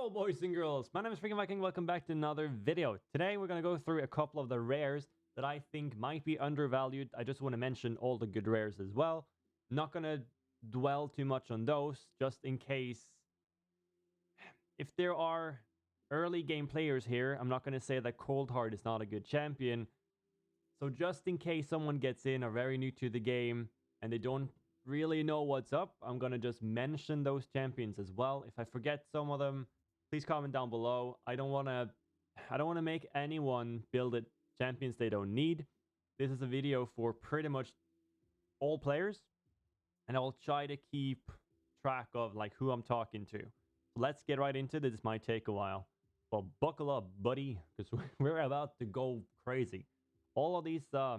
Hello boys and girls, my name is Freaking Viking, welcome back to another video. Today we're going to go through a couple of the rares that I think might be undervalued. I just want to mention all the good rares as well. Not going to dwell too much on those, just in case if there are early game players here, I'm not going to say that Cold Hard is not a good champion. So just in case someone gets in or very new to the game and they don't really know what's up, I'm going to just mention those champions as well. If I forget some of them, please comment down below. I don't want to make anyone build it champions they don't need. This is a video for pretty much all players, and I'll try to keep track of like who I'm talking to. So let's get right into this. This might take a while. Well, buckle up, buddy, because we're about to go crazy. All of these, we're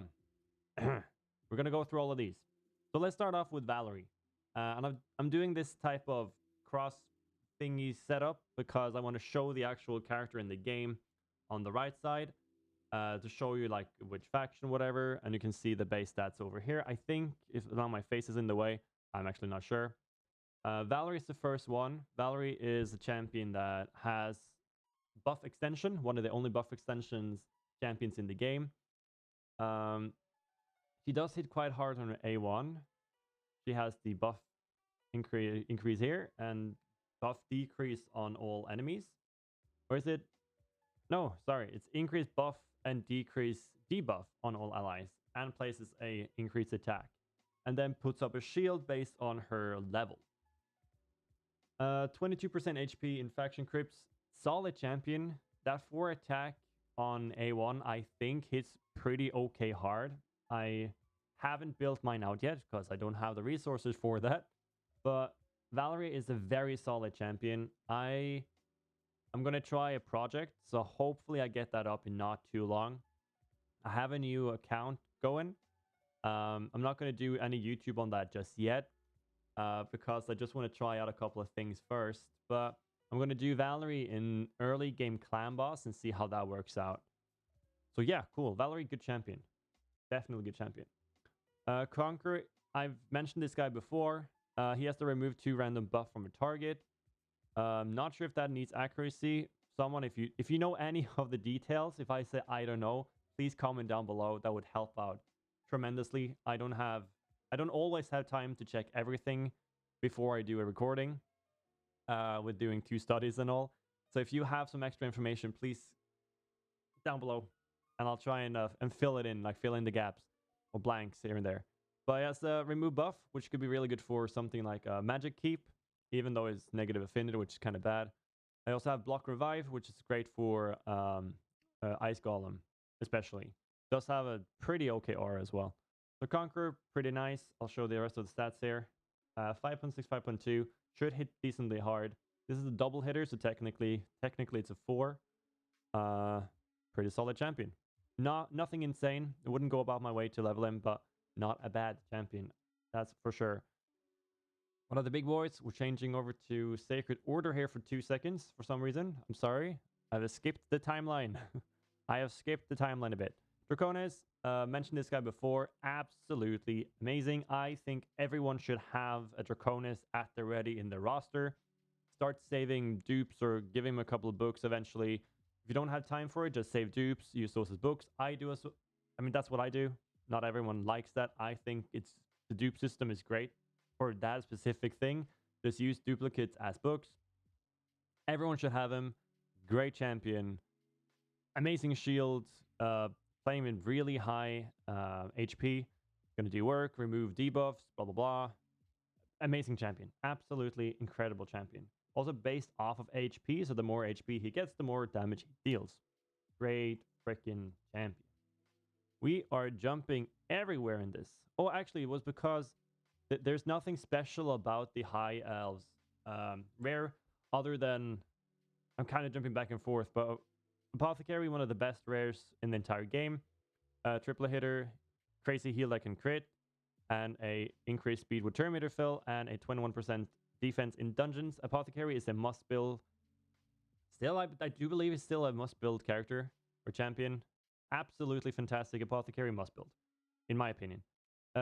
going to go through all of these. So let's start off with Valerie. And I'm doing this type of cross thingy setup because I want to show the actual character in the game on the right side to show you like which faction, whatever. And you can see the base stats over here. I think if now my face is in the way, I'm actually not sure. Valerie is the first one. Valerie is a champion that has buff extension, one of the only buff extensions champions in the game. She does hit quite hard on her A1. She has the buff increase here and buff decrease on all enemies. Or is it? No, sorry. It's increase buff and decrease debuff on all allies and places a increased attack. And then puts up a shield based on her level. 22% HP in faction crypts. Solid champion. That 4 attack on A1 I think hits pretty okay hard. I haven't built mine out yet because I don't have the resources for that. But Valerie is a very solid champion. I'm going to try a project, so hopefully I get that up in not too long. I have a new account going. I'm not going to do any YouTube on that just yet because I just want to try out a couple of things first. But I'm going to do Valerie in early game clan boss and see how that works out. So yeah, cool. Valerie, good champion. Definitely good champion. Conqueror, I've mentioned this guy before. He has to remove 2 random buff from a target. Not sure if that needs accuracy. Someone, if you know any of the details, if I say I don't know, please comment down below. That would help out tremendously. I don't always have time to check everything before I do a recording with doing 2 studies and all. So if you have some extra information, please down below, and I'll try and fill it in, like fill in the gaps or blanks here and there. But he has a remove buff, which could be really good for something like Magic Keep, even though it's negative affinity, which is kind of bad. I also have block revive, which is great for Ice Golem, especially. Does have a pretty okay aura as well. So Conqueror, pretty nice. I'll show the rest of the stats here. 5.6, 5.2 should hit decently hard. This is a double hitter, so technically it's a 4. Pretty solid champion. Nothing insane. It wouldn't go about my way to level him, but not a bad champion. That's for sure. One of the big boys, we're changing over to Sacred Order here for 2 seconds for some reason. I'm sorry. I've skipped the timeline. I have skipped the timeline a bit. Draconis, mentioned this guy before. Absolutely amazing. I think everyone should have a Draconis at the ready in their roster. Start saving dupes or give him a couple of books eventually. If you don't have time for it, just save dupes, use those as books. I mean, that's what I do. Not everyone likes that. I think the dupe system is great for that specific thing. Just use duplicates as books. Everyone should have him. Great champion. Amazing shield. Playing with really high HP. Gonna do work, remove debuffs, blah, blah, blah. Amazing champion. Absolutely incredible champion. Also based off of HP, so the more HP he gets, the more damage he deals. Great freaking champion. We are jumping everywhere in this. Oh, actually, it was because there's nothing special about the high elves rare other than... I'm kind of jumping back and forth, but Apothecary, one of the best rares in the entire game. Triple hitter, crazy heal that can crit, and a increased speed with Terminator fill, and a 21% defense in dungeons. Apothecary is a must-build. Still, I do believe it's still a must-build character or champion. Absolutely fantastic Apothecary must-build, in my opinion.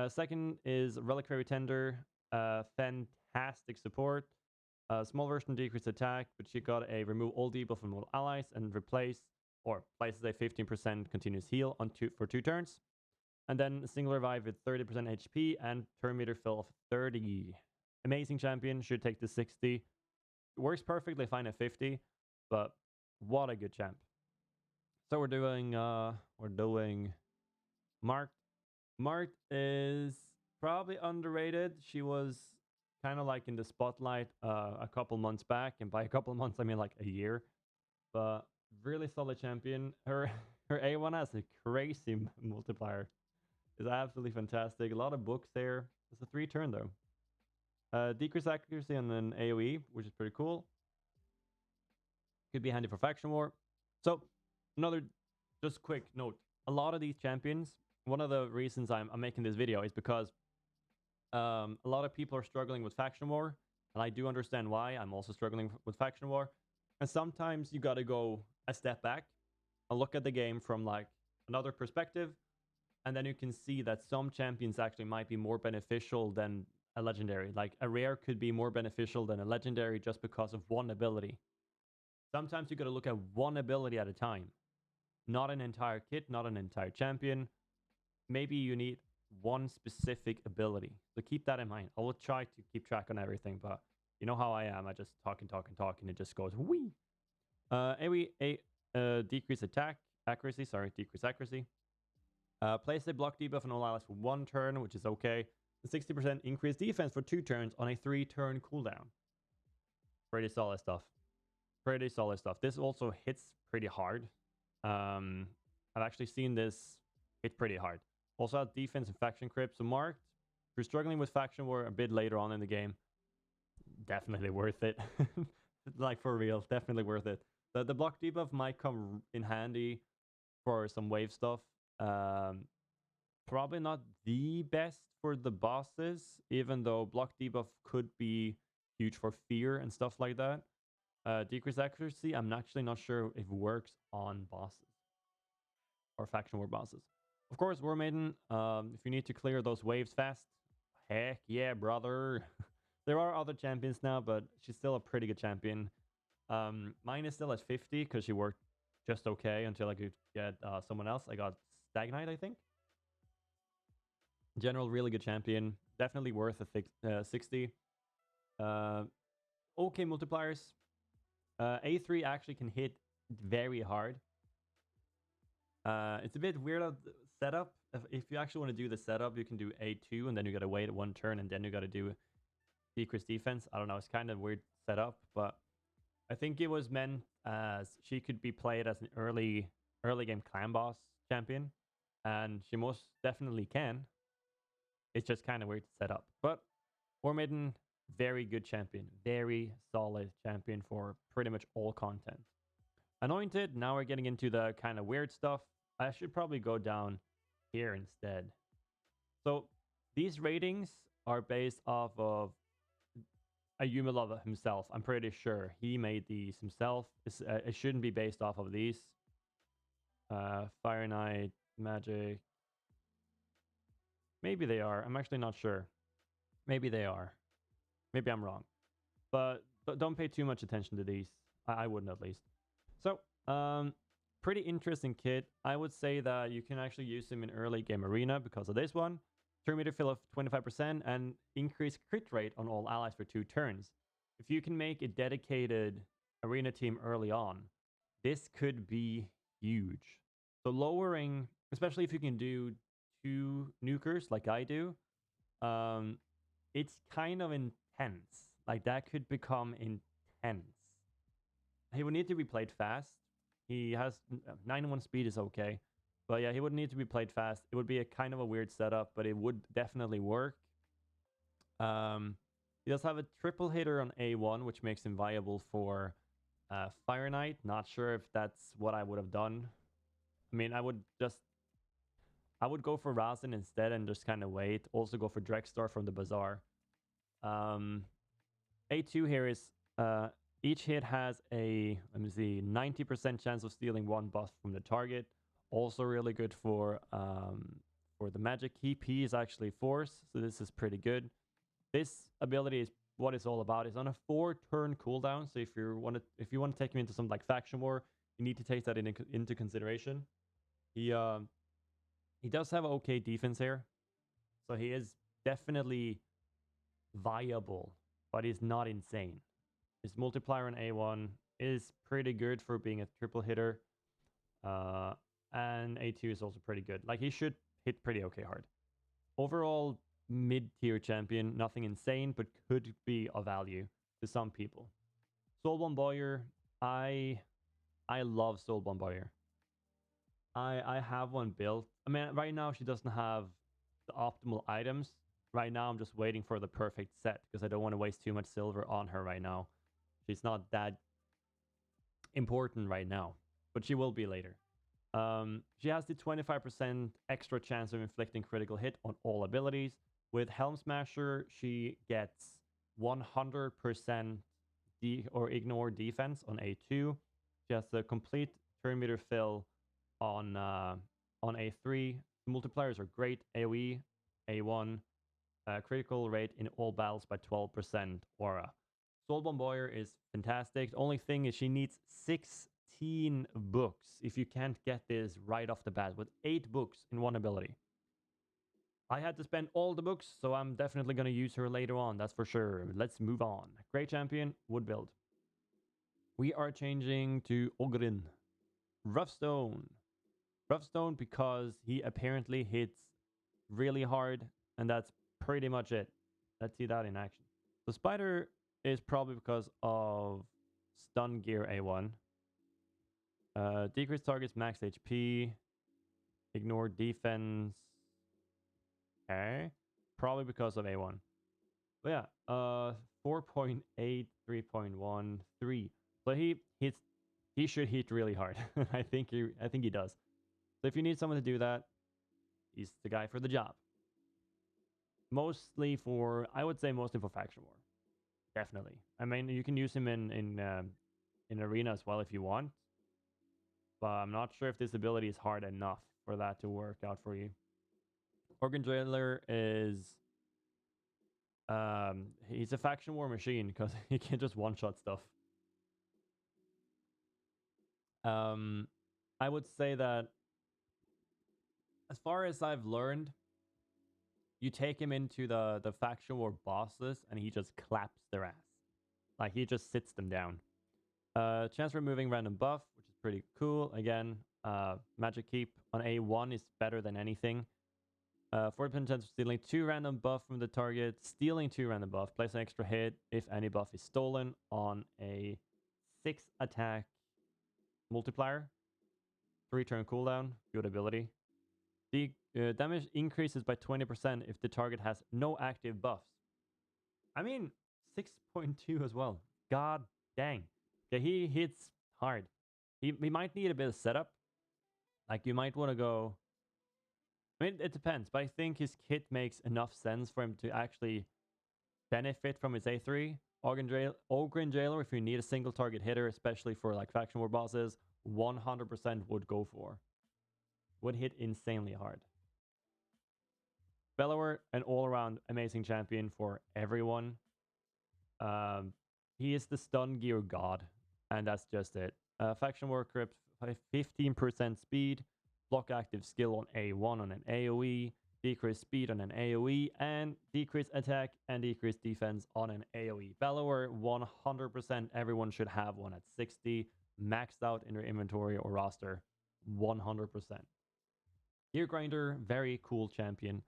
Second is Reliquary Tender. Fantastic support. A small version decrease attack, but she got a remove all debuff from all allies and replace or places a 15% continuous heal on for 2 turns. And then a single revive with 30% HP and turn meter fill of 30. Amazing champion, should take the 60. It works perfectly fine at 50, but what a good champ. So we're doing Mart. Mart is probably underrated. She was kind of like in the spotlight a couple months back, and by a couple of months I mean like a year. But really solid champion. Her A1 has a crazy multiplier. It's absolutely fantastic. A lot of books there. It's a 3-turn though. Decrease accuracy and then AoE, which is pretty cool. Could be handy for faction war. So another just quick note. A lot of these champions, one of the reasons I'm making this video is because a lot of people are struggling with faction war, and I do understand why. I'm also struggling with faction war. And sometimes you got to go a step back and look at the game from like another perspective, and then you can see that some champions actually might be more beneficial than a legendary. Like a rare could be more beneficial than a legendary just because of one ability. Sometimes you got to look at one ability at a time, not an entire kit, not an entire champion. Maybe you need one specific ability. So keep that in mind. I will try to keep track on everything, but you know how I am. I just talk, and it just goes whee. Decrease attack accuracy. Sorry, decrease accuracy. Place a block debuff on all allies for 1 turn, which is okay. 60% increase defense for 2 turns on a 3-turn cooldown. Pretty solid stuff. Pretty solid stuff. This also hits pretty hard. I've actually seen this hit pretty hard. Also has defense and faction creep. So Mart, if you're struggling with faction war a bit later on in the game, definitely worth it. Like for real, definitely worth it. The block debuff might come in handy for some wave stuff. Probably not the best for the bosses, even though block debuff could be huge for fear and stuff like that. Decrease accuracy, I'm actually not sure if it works on bosses or faction war bosses. Of course, War Maiden, if you need to clear those waves fast, heck yeah, brother. There are other champions now, but she's still a pretty good champion. Mine is still at 50 because she worked just okay until I could get someone else. I got Stagnite, I think. In general, really good champion. Definitely worth a 60. Okay multipliers. A3 actually can hit very hard. It's a bit weird of the setup. If you actually want to do the setup, you can do A2 and then you got to wait 1 turn and then you got to do decrease defense. I don't know. It's kind of weird setup, but I think it was meant as she could be played as an early game clan boss champion, and she most definitely can. It's just kind of weird to set up. But War Maiden, very good champion. Very solid champion for pretty much all content. Anointed, now we're getting into the kind of weird stuff. I should probably go down here instead. So these ratings are based off of Ayumalova himself. I'm pretty sure he made these himself. It shouldn't be based off of these. Fire Knight, Magic. Maybe they are. I'm actually not sure. Maybe they are. Maybe I'm wrong. But don't pay too much attention to these. I wouldn't at least. So, pretty interesting kit. I would say that you can actually use him in early game arena because of this one. Turn meter fill of 25% and increase crit rate on all allies for 2 turns. If you can make a dedicated arena team early on, this could be huge. So lowering, especially if you can do 2 nukers like I do, it's kind of intense. Like that could become intense. He would need to be played fast. He has 91 speed is okay. But yeah, he would need to be played fast. It would be a kind of a weird setup, but it would definitely work. He does have a triple hitter on A1, which makes him viable for Fire Knight. Not sure if that's what I would have done. I mean, I would go for Razin instead and just kind of wait. Also go for Drexstar from the Bazaar. A2 here is each hit has a, let me see, 90% chance of stealing 1 buff from the target. Also really good for the magic. He is actually force, so this is pretty good. This ability is what it's all about. It's on a 4-turn cooldown, so if you want to take him into some like faction war, you need to take that into consideration. He does have okay defense here, so he is definitely viable, but he's not insane. His multiplier on A1 is pretty good for being a triple hitter, and A2 is also pretty good. Like, he should hit pretty okay hard. Overall, mid-tier champion, nothing insane, but could be of value to some people. Soulbomb Boyer, I love Soulbomb Boyer. I have one built. I mean, right now she doesn't have the optimal items. Right now, I'm just waiting for the perfect set because I don't want to waste too much silver on her right now. She's not that important right now, but she will be later. She has the 25% extra chance of inflicting critical hit on all abilities. With Helm Smasher, she gets 100% ignore defense on A2. She has the complete turn meter fill on A3. Multipliers are great. AoE, A1, critical rate in all battles by 12%. Aura. Soulbomb Boyer is fantastic. The only thing is she needs 16 books if you can't get this right off the bat with 8 books in one ability. I had to spend all the books, so I'm definitely going to use her later on, that's for sure. Let's move on. Great champion, wood build. We are changing to Ogrin. Roughstone. Roughstone because he apparently hits really hard, and that's pretty much it. Let's see that in action. The Spider is probably because of stun gear A1. Decrease targets max HP. Ignore defense. Okay. Probably because of A1. But yeah, 4.8, 3.1, 3. So he should hit really hard. I think he does. So if you need someone to do that, he's the guy for the job. I would say mostly for faction war. Definitely. I mean, you can use him in arena as well if you want. But I'm not sure if this ability is hard enough for that to work out for you. Organ Jailer is he's a faction war machine because he can just one-shot stuff. I would say that as far as I've learned, you take him into the faction war bosses and he just claps their ass. Like, he just sits them down. Chance for removing random buff, which is pretty cool. Again, magic keep on A1 is better than anything. 40% chance of stealing 2 random buff from the target, stealing 2 random buff, place an extra hit if any buff is stolen on a 6 attack multiplier. 3 turn cooldown, good ability. The damage increases by 20% if the target has no active buffs. I mean, 6.2 as well. God dang. Okay, he hits hard. He might need a bit of setup. Like, you might want to go... I mean, it depends, but I think his kit makes enough sense for him to actually benefit from his A3. Ogrin Jailer, if you need a single target hitter, especially for like faction war bosses, 100% would go for. Would hit insanely hard. Bellower, an all-around amazing champion for everyone. He is the stun gear god, and that's just it. Faction war crypt, 15% speed, block active skill on A1 on an AoE, decrease speed on an AoE, and decrease attack and decrease defense on an AoE. Bellower, 100% everyone should have one at 60, maxed out in their inventory or roster, 100%. Gear Grinder, very cool champion.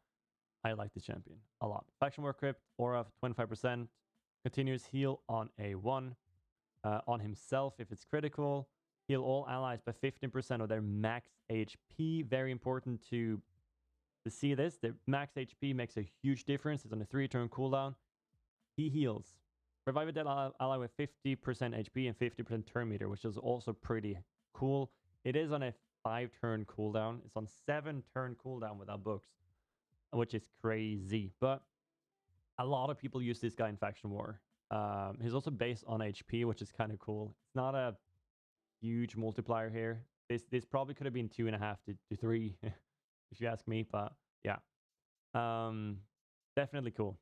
I like this champion a lot. Faction War Crypt, aura of 25%, continuous heal on A1, on himself if it's critical, heal all allies by 15% of their max HP. Very important to see this. The max HP makes a huge difference. It's on a 3-turn cooldown. He heals. Revive a dead ally with 50% HP and 50% turn meter, which is also pretty cool. It is on a 5-turn cooldown. It's on 7-turn cooldown without books, which is crazy. But a lot of people use this guy in Faction War. He's also based on HP, which is kind of cool. It's not a huge multiplier here. This probably could have been 2.5 to 3, if you ask me. But yeah, definitely cool.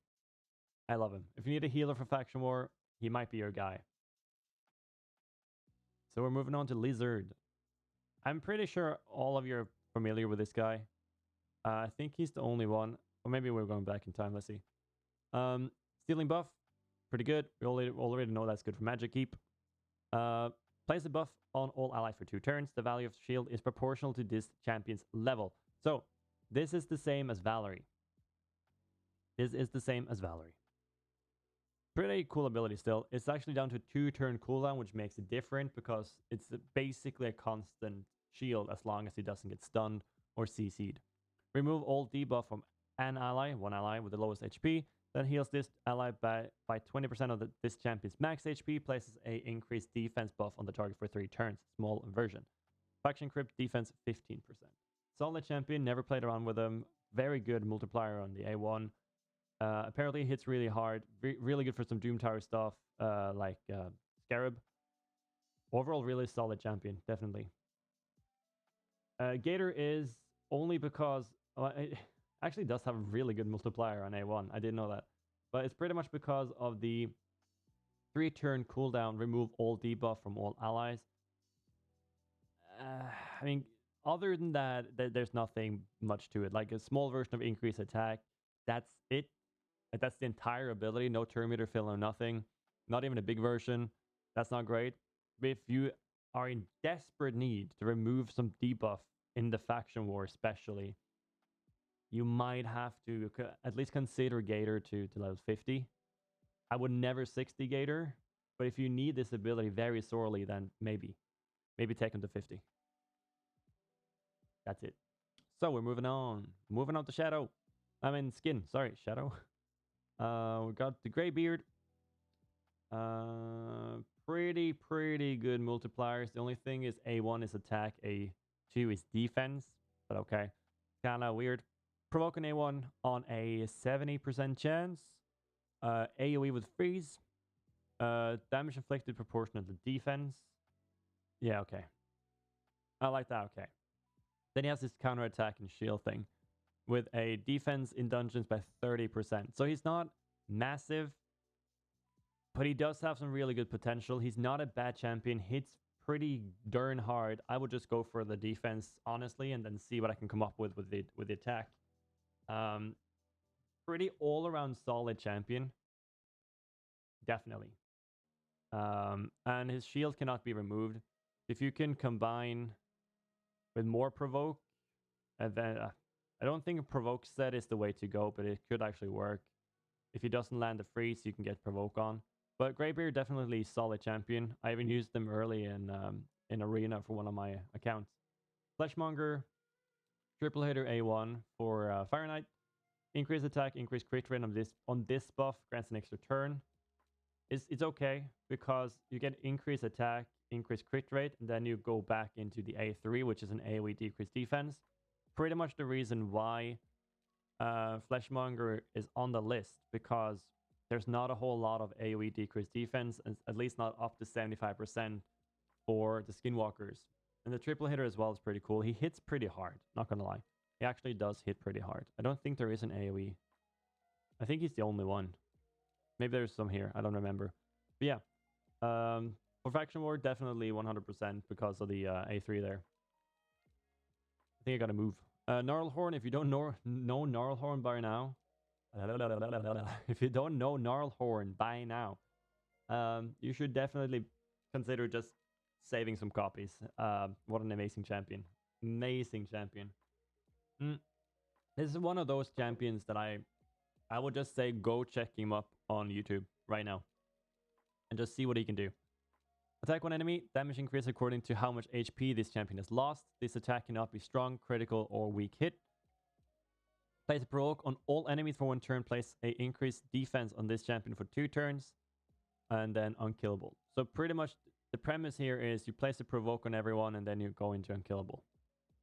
I love him. If you need a healer for Faction War, he might be your guy. So we're moving on to Lizard. I'm pretty sure all of you are familiar with this guy. I think he's the only one. Or maybe we're going back in time. Let's see. Stealing buff. Pretty good. We already know that's good for Magic Keep. Place a buff on all allies for 2 turns. The value of the shield is proportional to this champion's level. So, this is the same as Valerie. This is the same as Valerie. Pretty cool ability still. It's actually down to 2-turn cooldown, which makes it different because it's basically a constant shield as long as he doesn't get stunned or CC'd. Remove all debuff from an ally, one ally with the lowest HP, then heals this ally by 20% of this champion's max HP, places a increased defense buff on the target for 3 turns. Small version. Faction Crypt defense 15%. Solid champion, never played around with him. Very good multiplier on the A1. Apparently hits really hard. Really good for some Doom Tower stuff, like Scarab. Overall, really solid champion, definitely. Gator is only because... it actually does have a really good multiplier on A1. I didn't know that. But it's pretty much because of the 3-turn cooldown, remove all debuff from all allies. I mean, other than that, there's nothing much to it. Like a small version of increased attack, that's it. That's the entire ability. No turn meter fill or nothing. Not even a big version. That's not great. But if you are in desperate need to remove some debuff in the faction war especially, you might have to at least consider Gator to level 50. I would never 60 Gator, but if you need this ability very sorely, then maybe take him to 50. That's it. So we're moving on. Moving on to Shadow. I mean Skin. Sorry, Shadow. We got the Greybeard. Pretty good multipliers. The only thing is A1 is attack, A2 is defense. But okay. Kinda weird. Provoke an A1 on a 70% chance. AoE with freeze. Damage inflicted proportional to defense. Yeah, okay. I like that, okay. Then he has this counterattack and shield thing with a defense in dungeons by 30%. So he's not massive, but he does have some really good potential. He's not a bad champion. Hits pretty darn hard. I would just go for the defense, honestly, and then see what I can come up with the attack. Pretty all-around solid champion. Definitely. And his shield cannot be removed. If you can combine with more provoke, and then I don't think a provoke set is the way to go, but it could actually work. If he doesn't land the freeze, you can get provoke on. But Greybeard definitely solid champion. I even used them early in Arena for one of my accounts. Fleshmonger, triple hitter A1 for Fire Knight. Increase attack, increase crit rate on this buff, grants an extra turn. It's okay because you get increased attack, increased crit rate, and then you go back into the A3, which is an AoE decreased defense. Pretty much the reason why Fleshmonger is on the list, because there's not a whole lot of AoE decreased defense, at least not up to 75% for the Skinwalkers. And the triple hitter as well is pretty cool. He hits pretty hard, not gonna lie. He actually does hit pretty hard. I don't think there is an AoE. I think he's the only one. Maybe there's some here. I don't remember. But yeah. For Faction War, definitely 100% because of the A3 there. I think I gotta move. Gnarlhorn, if you don't know Gnarlhorn by now. If you don't know Gnarlhorn by now, you should definitely consider just saving some copies. What an amazing champion. Amazing champion. This is one of those champions that I would just say go check him up on YouTube right now. And just see what he can do. Attack one enemy, damage increase according to how much HP this champion has lost. This attack cannot be strong, critical, or weak hit. Place a provoke on all enemies for 1 turn. Place a increased defense on this champion for 2 turns. And then unkillable. So pretty much the premise here is you place a provoke on everyone and then you go into unkillable.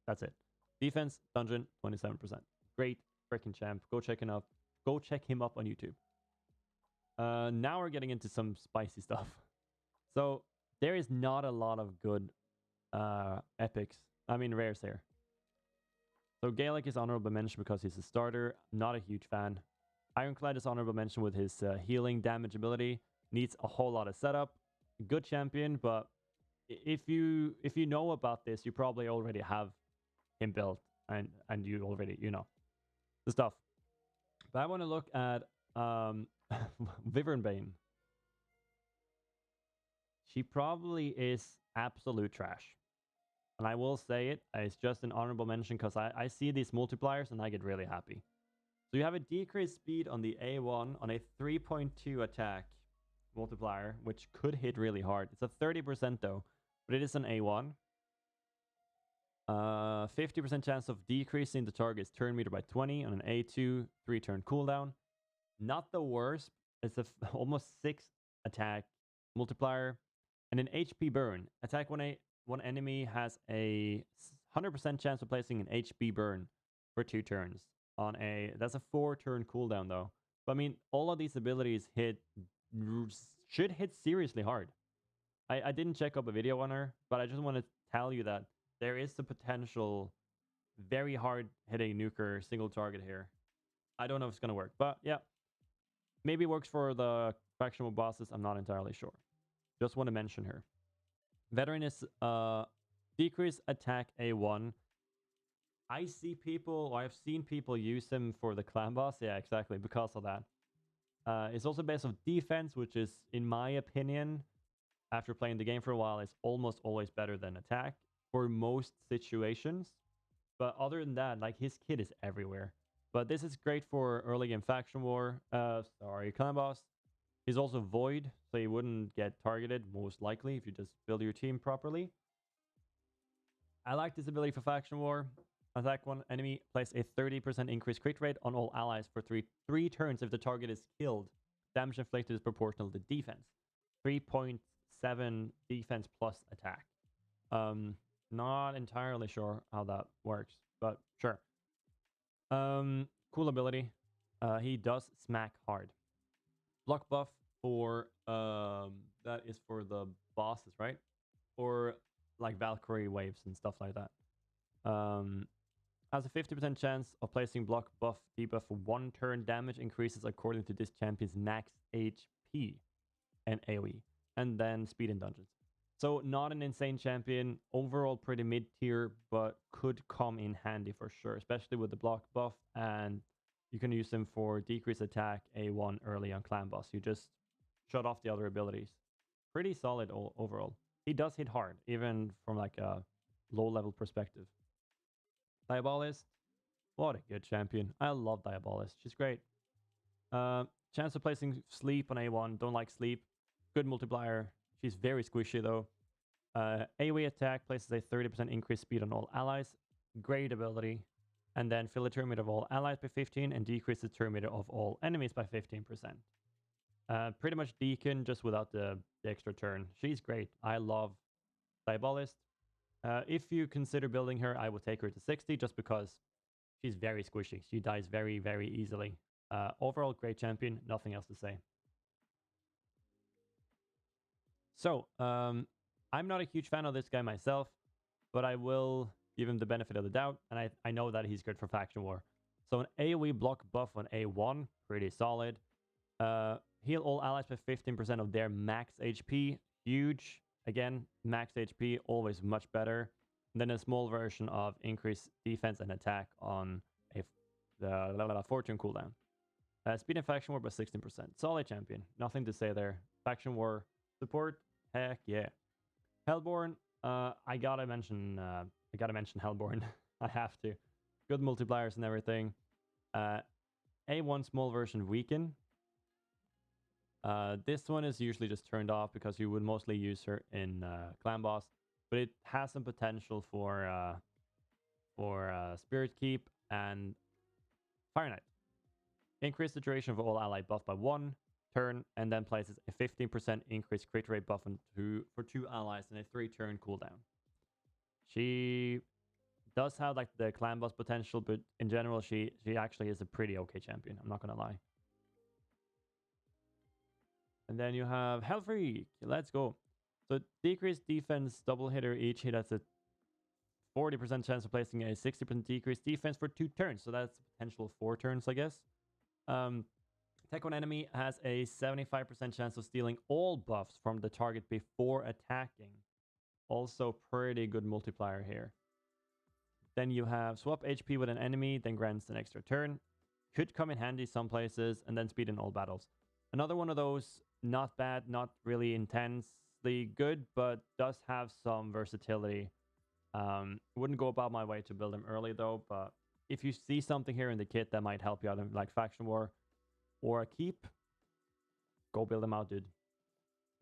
That's it. Defense, dungeon, 27%. Great freaking champ. Go check him up. Go check him up on YouTube. Now we're getting into some spicy stuff. So there is not a lot of good epics. I mean rares here. So Gaelic is honorable mention because he's a starter. Not a huge fan. Ironclad is honorable mention with his healing damage ability. Needs a whole lot of setup. Good champion, but if you know about this, you probably already have him built, and you already the stuff. But I want to look at Vivernbane. She probably is absolute trash. And I will say it, it's just an honorable mention because I see these multipliers and I get really happy. So you have a decreased speed on the A1 on a 3.2 attack multiplier, which could hit really hard. It's a 30% though, but it is an A1. 50% chance of decreasing the target's turn meter by 20 on an A2, 3-turn cooldown. Not the worst. It's a almost 6 attack multiplier. And an HP burn. Attack when one enemy has a 100% chance of placing an HP burn for 2 turns. That's a 4-turn cooldown though. But I mean, all of these abilities should hit seriously hard. I didn't check up a video on her, but I just want to tell you that there is the potential very hard hitting nuker single target here. I don't know if it's going to work, but yeah. Maybe it works for the faction bosses. I'm not entirely sure. Just want to mention her. Veteran is decrease attack A1. I see people, or I've seen people use him for the clan boss. Yeah, exactly, because of that. It's also based on defense, which is, in my opinion, after playing the game for a while, is almost always better than attack for most situations. But other than that, like, his kit is everywhere. But this is great for early game faction war. Clan boss. He's also void, so he wouldn't get targeted, most likely, if you just build your team properly. I like this ability for faction war. Attack one enemy, place a 30% increased crit rate on all allies for three turns if the target is killed. Damage inflicted is proportional to defense. 3.7 defense plus attack. Not entirely sure how that works, but sure. Cool ability. He does smack hard. Block buff for that is for the bosses, right? Or like Valkyrie waves and stuff like that. Has a 50% chance of placing block buff debuff for 1 turn. Damage increases according to this champion's max HP and AoE, and then speed in dungeons. So not an insane champion. Overall pretty mid tier, but could come in handy for sure, especially with the block buff, and you can use him for decreased attack A1 early on clan boss. You just shut off the other abilities. Pretty solid overall. He does hit hard, even from like a low level perspective. Diabolist. What a good champion. I love Diabolist. She's great. Chance of placing sleep on A1. Don't like sleep. Good multiplier. She's very squishy though. AoE attack places a 30% increased speed on all allies. Great ability. And then fill the turn meter of all allies by 15 and decrease the turn meter of all enemies by 15%. Pretty much Deacon, just without the extra turn. She's great. I love Diabolist. If you consider building her, I would take her to 60 just because she's very squishy. She dies very, very easily. Overall, great champion. Nothing else to say. So, I'm not a huge fan of this guy myself, but I will give him the benefit of the doubt, and I know that he's good for faction war. So an AoE block buff on A1, pretty solid. Heal all allies by 15% of their max HP, huge. Again, max HP, always much better. And then a small version of increased defense and attack on the fortune cooldown. Speed and faction war by 16%. Solid champion, nothing to say there. Faction war support, heck yeah. Hellborn, I gotta mention Hellborn. I have to. Good multipliers and everything. A1 small version weaken. This one is usually just turned off because you would mostly use her in clan boss, but it has some potential for Spirit Keep and Fire Knight. Increase the duration of all ally buff by 1 turn, and then places a 15% increased crit rate buff for 2 allies and a 3-turn cooldown. She does have like the clan boss potential, but in general, she actually is a pretty okay champion. I'm not gonna lie. And then you have Hellfreak. Let's go. So decreased defense, double hitter each hit has a 40% chance of placing a 60% decreased defense for 2 turns. So that's potential 4 turns, I guess. Tech 1 enemy has a 75% chance of stealing all buffs from the target before attacking. Also pretty good multiplier here. Then you have swap HP with an enemy, then grants an extra turn. Could come in handy some places, and then speed in all battles. Another one of those, not bad, not really intensely good, but does have some versatility. Wouldn't go about my way to build them early though, but if you see something here in the kit that might help you out in like Faction War or a keep, go build them out, dude.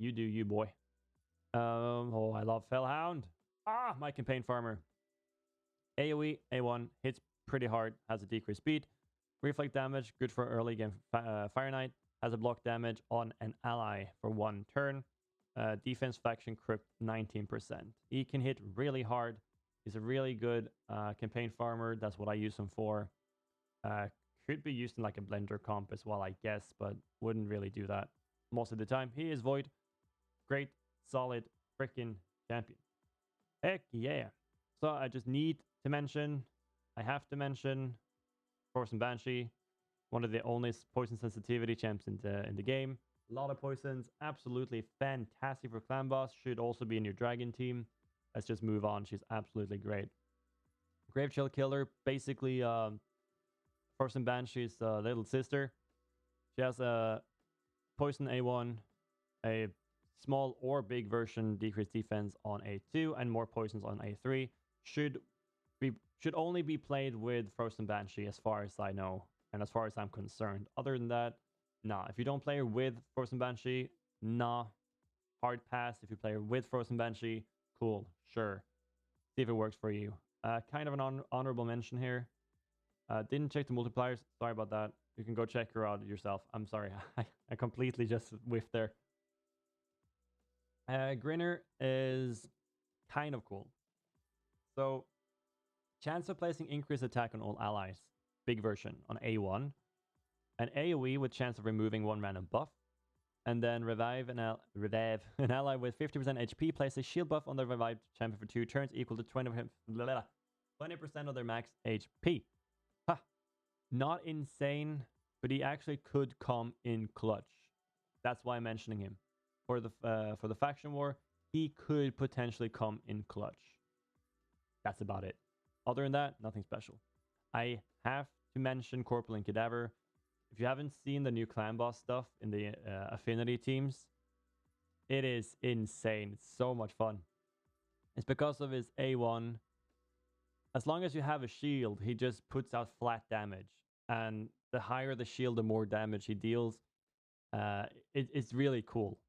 You do you, boy. Oh, I love Fellhound. Ah, my campaign farmer. AoE, A1, hits pretty hard, has a decreased speed. Reflect damage, good for early game Fire Knight. Has a block damage on an ally for 1 turn. Defense faction crypt 19%. He can hit really hard. He's a really good campaign farmer. That's what I use him for. Could be used in like a blender comp as well, I guess, but wouldn't really do that most of the time. He is Void. Great, solid, freaking champion. Heck yeah. So I just need to mention, I have to mention Force and Banshee. One of the only poison sensitivity champs in the game. A lot of poisons. Absolutely fantastic for clan boss. Should also be in your dragon team. Let's just move on. She's absolutely great. Grave Chill Killer. Basically, Force and Banshee's little sister. She has a poison A1, a small or big version decreased defense on A2, and more poisons on A3. Should only be played with Frozen Banshee as far as I know. And as far as I'm concerned, other than that, nah. If you don't play her with Frozen Banshee, nah. Hard pass. If you play her with Frozen Banshee, cool, sure. See if it works for you. Kind of an honorable mention here. Didn't check the multipliers. Sorry about that. You can go check her out yourself. I'm sorry. I completely just whiffed there. Grinner is kind of cool. So, chance of placing increased attack on all allies. Big version on A1, an AoE with chance of removing 1 random buff, and then revive an ally with 50% HP. Place a shield buff on the revived champion for 2 turns, equal to 20% of their max HP. Ha! Not insane, but he actually could come in clutch. That's why I'm mentioning him. For the faction war, he could potentially come in clutch. That's about it. Other than that, nothing special. I have to mention Corporal and Cadaver. If you haven't seen the new clan boss stuff in the affinity teams, it is insane. It's so much fun. It's because of his A1. As long as you have a shield, he just puts out flat damage. And the higher the shield, the more damage he deals. It's really cool.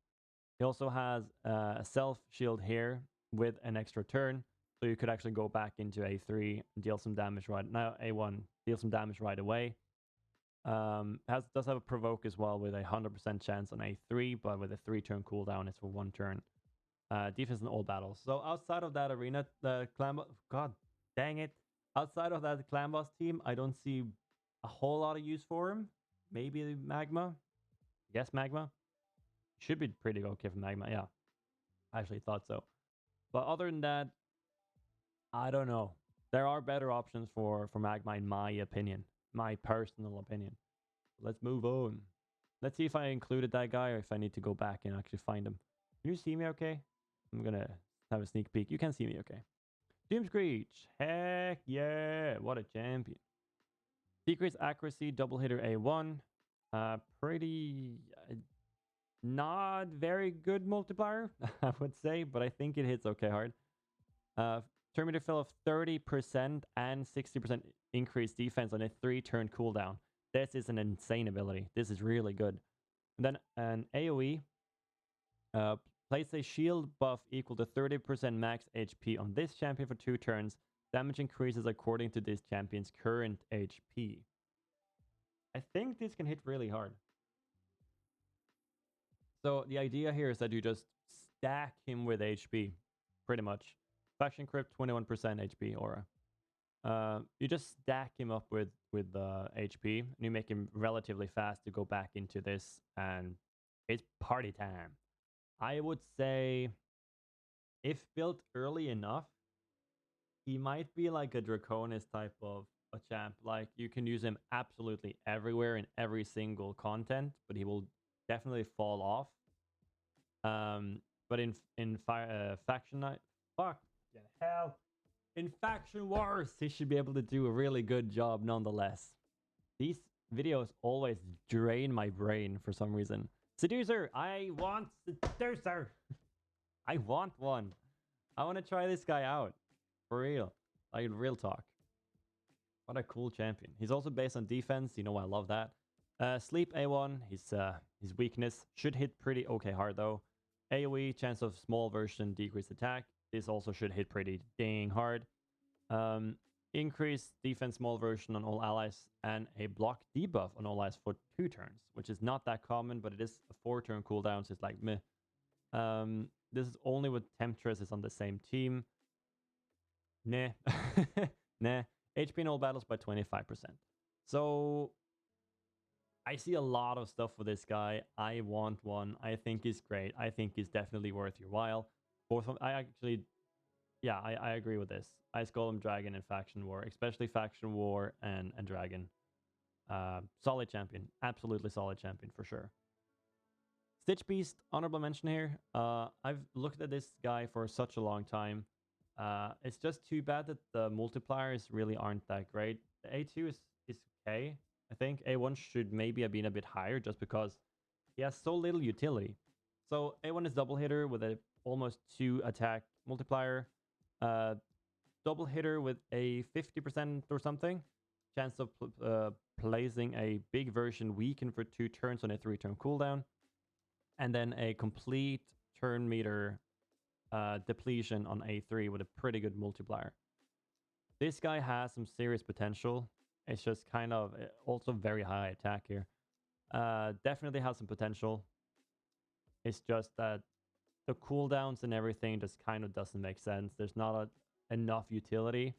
He also has a self shield here with an extra turn. So you could actually go back into A3 and deal some damage right now. A1, deal some damage right away. Does have a provoke as well with a 100% chance on A3, but with a 3-turn cooldown, it's for 1 turn. Defense in all battles. So outside of that arena, the clan boss, god dang it. Outside of that clan boss team, I don't see a whole lot of use for him. Maybe Magma. Yes, Magma. Should be pretty okay for Magma, yeah. I actually thought so. But other than that, I don't know. There are better options for Magma in my opinion. My personal opinion. Let's move on. Let's see if I included that guy or if I need to go back and actually find him. Can you see me okay? I'm gonna have a sneak peek. You can see me okay. Doomscreech. Heck yeah. What a champion. Decreased accuracy, double hitter A1. Pretty... not very good multiplier, I would say, but I think it hits okay hard. Terminator fill of 30% and 60% increased defense on a 3-turn cooldown. This is an insane ability. This is really good. And then an AoE. Place a shield buff equal to 30% max HP on this champion for 2 turns. Damage increases according to this champion's current HP. I think this can hit really hard. So the idea here is that you just stack him with HP, pretty much. Faction Crypt, 21% HP aura. You just stack him up with HP, and you make him relatively fast to go back into this, and it's party time. I would say, if built early enough, he might be like a Draconis type of a champ. Like, you can use him absolutely everywhere in every single content, but he will definitely fall off. But in faction night, fuck hell, in faction wars, he should be able to do a really good job nonetheless. These videos always drain my brain for some reason. Seducer, I want Seducer. I want one. I want to try this guy out for real, like real talk. What a cool champion. He's also based on defense. You know I love that. Sleep A1. His weakness should hit pretty okay hard though. AoE, chance of small version, decreased attack. This also should hit pretty dang hard. Increased defense small version on all allies and a block debuff on all allies for 2 turns, which is not that common, but it is a 4-turn cooldown, so it's like meh. This is only with Temptress is on the same team. Nah. Nah. HP in all battles by 25%. So I see a lot of stuff for this guy. I want one. I think he's great. I think he's definitely worth your while. Both of I agree with this. Ice Golem, Dragon, and Faction War, especially Faction War and Dragon. Solid champion. Absolutely solid champion for sure. Stitch Beast, honorable mention here. I've looked at this guy for such a long time. It's just too bad that the multipliers really aren't that great. The A2 is okay. I think A1 should maybe have been a bit higher just because he has so little utility. So A1 is double hitter with a almost 2 attack multiplier. Double hitter with a 50% or something. Chance of placing a big version weakened for 2 turns on a 3-turn cooldown. And then a complete turn meter depletion on A3 with a pretty good multiplier. This guy has some serious potential. It's just kind of also very high attack here. Definitely has some potential. It's just that the cooldowns and everything just kind of doesn't make sense. There's not enough utility.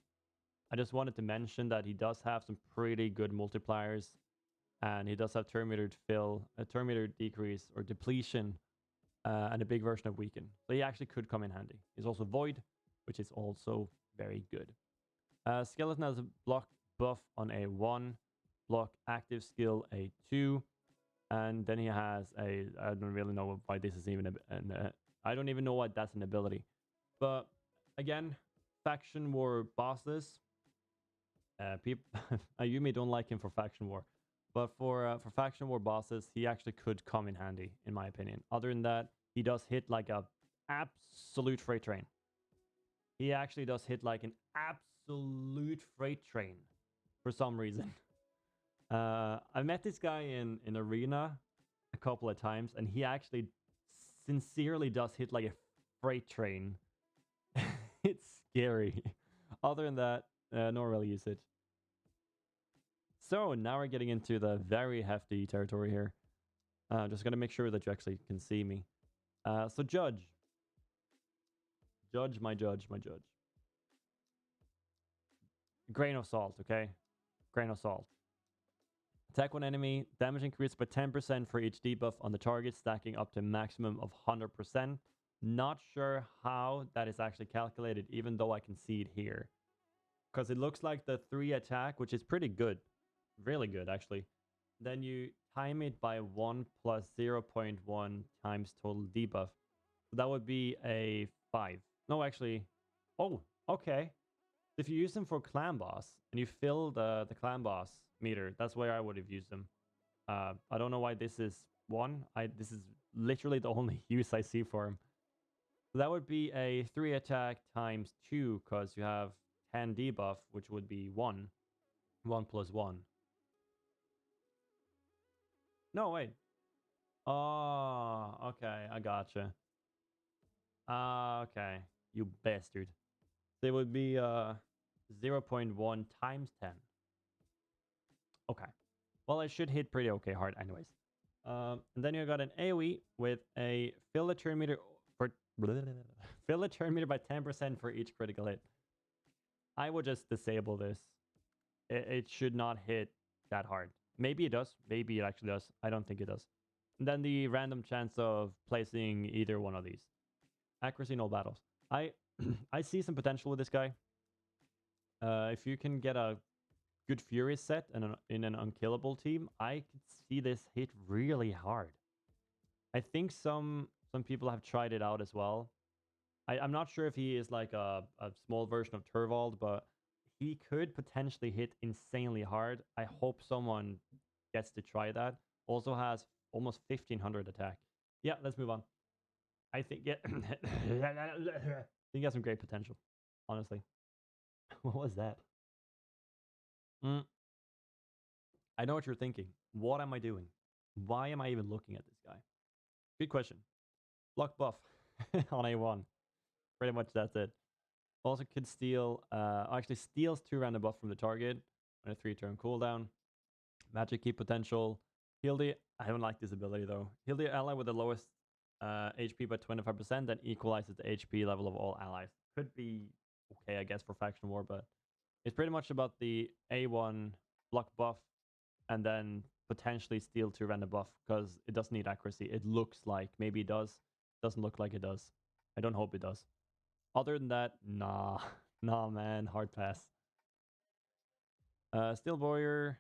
I just wanted to mention that he does have some pretty good multipliers. And he does have turn meter fill, a turn meter decrease or depletion, and a big version of weaken. So he actually could come in handy. He's also void, which is also very good. Skeleton has a block buff on A1, block active skill A2, and then he has a, I don't really know why this is even I don't even know why that's an ability. But again, faction war bosses. People, Ayumi don't like him for faction war. But for faction war bosses, he actually could come in handy, in my opinion. Other than that, he does hit like a absolute freight train. He actually does hit like an absolute freight train for some reason. I met this guy in Arena a couple of times, and he actually sincerely does hit like a freight train. It's scary. Other than that, no real usage. So now we're getting into the very hefty territory here. Just gonna make sure that you actually can see me. So judge. Judge, my judge, my judge. Grain of salt, okay? Grain of salt. Attack one enemy, damage increased by 10% for each debuff on the target, stacking up to a maximum of 100%. Not sure how that is actually calculated, even though I can see it here. Because it looks like the 3 attack, which is pretty good. Really good, actually. Then you time it by 1 plus 0.1 times total debuff. So that would be a 5. No, actually. Oh, okay. If you use them for clan boss and you fill the clan boss meter, that's where I would have used them. I don't know why this is 1. This is literally the only use I see for him. So that would be a 3 attack times 2 because you have 10 debuff, which would be 1. 1 plus 1. No, wait. Oh, okay. I gotcha. Okay. You bastard. They would be 0.1 times 10. Okay. Well, it should hit pretty okay hard anyways. And then you got an AoE with a fill the turn meter for fill the turn meter by 10% for each critical hit. I would just disable this. It should not hit that hard. Maybe it does. Maybe it actually does. I don't think it does. And then the random chance of placing either one of these. Accuracy in all battles. I see some potential with this guy. If you can get a good Fury set and in an unkillable team, I could see this hit really hard. I think some people have tried it out as well. I'm not sure if he is like a small version of Turvold, but he could potentially hit insanely hard. I hope someone gets to try that. Also has almost 1500 attack. Yeah, let's move on. I think yeah, I think he has some great potential, honestly. What was that? I know what you're thinking. What am I doing? Why am I even looking at this guy? Good question. Block buff on A1. Pretty much that's it. Also could steal, actually steals 2 random buff from the target on a 3-turn cooldown. Magic key potential. Heal the, I don't like this ability though. Heal the ally with the lowest HP by 25%, then equalizes the HP level of all allies. Could be okay, I guess, for faction war, but it's pretty much about the A1 block buff and then potentially steal 2 random buff because it doesn't need accuracy. It looks like maybe it does. Doesn't look like it does. I don't hope it does. Other than that, nah. Nah, man. Hard pass. Steel Warrior,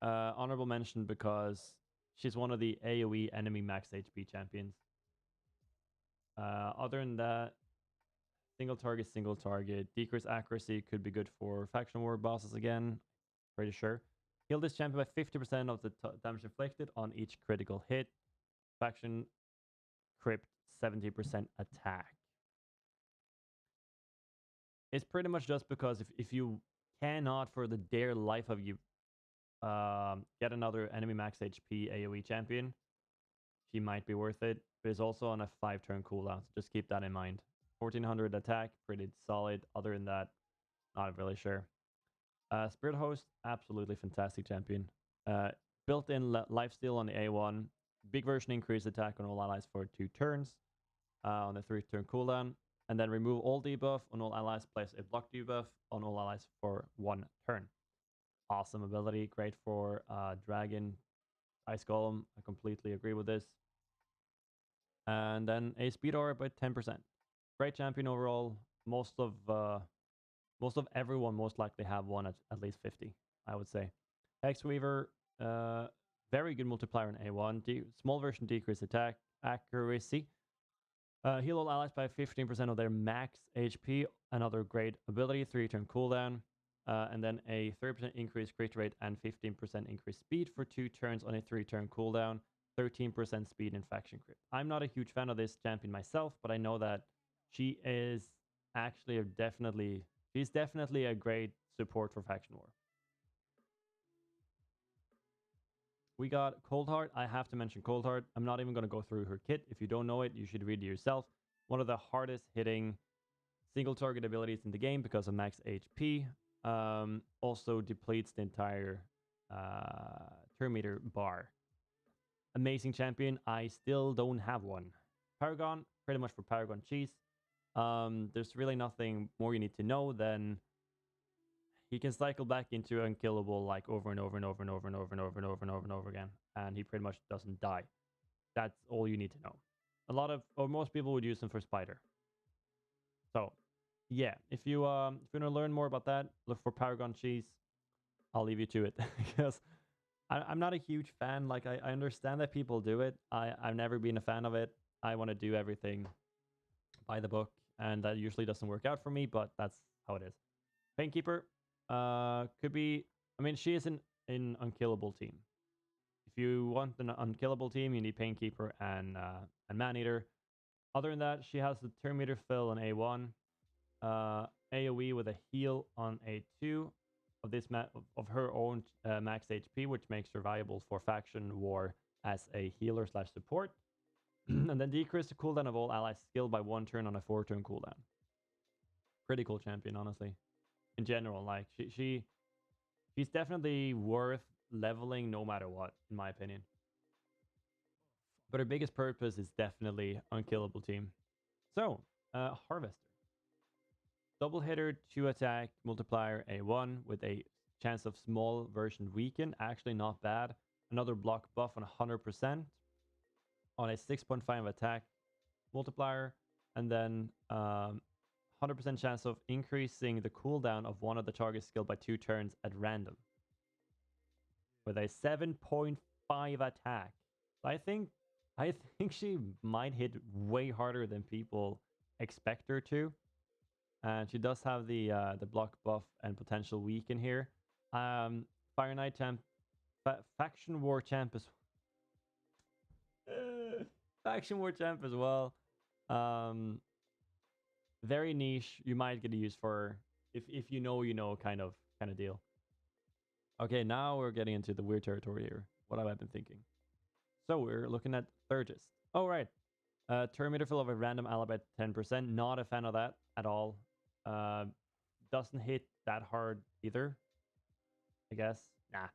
honorable mention because she's one of the AoE enemy max HP champions. Other than that, single target. Decrease accuracy could be good for faction war bosses again. Pretty sure. Heal this champion by 50% of the damage inflicted on each critical hit. Faction crypt 70% attack. It's pretty much just because if you cannot for the dear life of you get another enemy max HP AoE champion, she might be worth it. But it's also on a 5-turn cooldown, so just keep that in mind. 1400 attack, pretty solid. Other than that, not really sure. Spirit Host, absolutely fantastic champion. Built-in lifesteal on the A1. Big version increase attack on all allies for 2 turns on a 3-turn cooldown. And then remove all debuff on all allies, place a block debuff on all allies for 1 turn. Awesome ability, great for Dragon, Ice Golem. I completely agree with this. And then a speed aura by 10%. Great champion overall. Most of everyone most likely have one at least 50, I would say. Hex Weaver, very good multiplier in A1. Small version decrease attack accuracy. Heal all allies by 15% of their max HP. Another great ability, 3-turn cooldown. And then a 30% increase crit rate and 15% increased speed for 2 turns on a 3-turn cooldown. 13% speed in faction crit. I'm not a huge fan of this champion myself, but I know that she is actually she's definitely a great support for faction war. We got Coldheart. I have to mention Coldheart. I'm not even going to go through her kit. If you don't know it, you should read it yourself. One of the hardest hitting single target abilities in the game because of max HP. Also depletes the entire turn meter bar. Amazing champion. I still don't have one. Paragon, pretty much for Paragon cheese. There's really nothing more you need to know than he can cycle back into unkillable like over and over and over and over and over and over and over and over and over again, and he pretty much doesn't die. That's all you need to know. A lot of, or most people would use him for Spider. So, yeah, if you want to learn more about that, look for Paragon cheese. I'll leave you to it because I'm not a huge fan. Like I understand that people do it. I've never been a fan of it. I want to do everything by the book, and that usually doesn't work out for me. But that's how it is. Painkeeper. Could be. I mean, she is in unkillable team. If you want an unkillable team, you need Painkeeper and Maneater. Other than that, she has the turn meter fill on A1, AoE with a heal on A2 of this of her own max HP, which makes her viable for faction war as a healer / support, and then decrease the cooldown of all allies skill by 1 turn on a 4-turn cooldown. Pretty cool champion, honestly. In general, like she's definitely worth leveling no matter what, in my opinion. But her biggest purpose is definitely unkillable team. So, Harvester. Double hitter, 2 attack, multiplier A1 with a chance of small version weaken. Actually not bad. Another block buff on 100% on a 6.5 attack multiplier. And then 100% chance of increasing the cooldown of one of the target's skill by 2 turns at random. with a 7.5 attack. I think she might hit way harder than people expect her to. And she does have the block buff and potential weaken here. Fire Knight champ, faction war champ as faction war champ as well. Very niche. You might get a use for if you know kind of deal. Okay, now we're getting into the weird territory here. What have I been thinking? So we're looking at Thurgist. Oh right, Terminator fill of a random ally by 10%. Not a fan of that at all. Doesn't hit that hard either, I guess. Nah.